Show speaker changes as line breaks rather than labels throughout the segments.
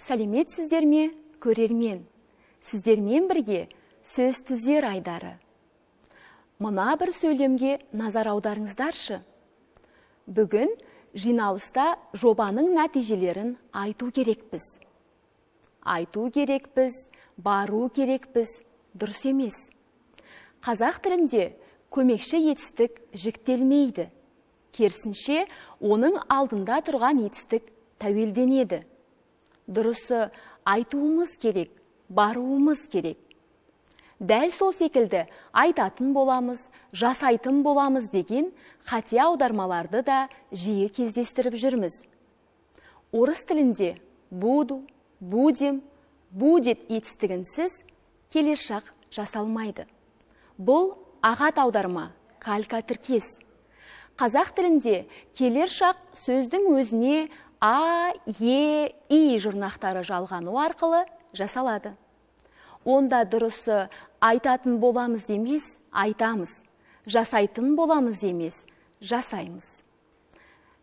Сәлеметсіздер ме, көрермен? Сіздермен бірге сөз түзер айдары. Мына бір сөйлемге назар аударыңыздаршы. Бүгін жиналыста жобаның нәтижелерін айту керекпіз. Айту керекпіз, бару керекпіз, дұрыс емес. Қазақ тілінде көмекші етістік жіктелмейді. Керісінше, оның алдында тұрған етістік тәуелденеді. Дұрысы айтуымыз керек, баруымыз керек. Дәл сол секілді айтатын боламыз, жасайтын боламыз деген қате аудармаларды да жиі кездестіріп жүрміз. Орыс тілінде буду, будем, будет етістігінсіз келер шақ жасалмайды. Бұл ағат аударма, калька тіркес. Қазақ тілінде келер шақ сөздің өзіне а, е, и жұрнақтары жалғану арқылы жасалады. Онда дұрысы айтатын боламыз емес, айтамыз. Жасайтын боламыз емес, жасаймыз.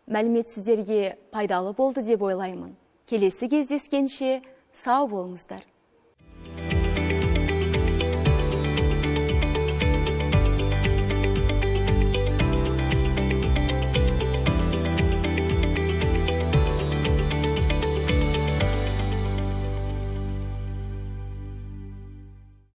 Мәлімет сіздерге пайдалы болды деп ойлаймын. Келесі кездескенше сау болыңыздар.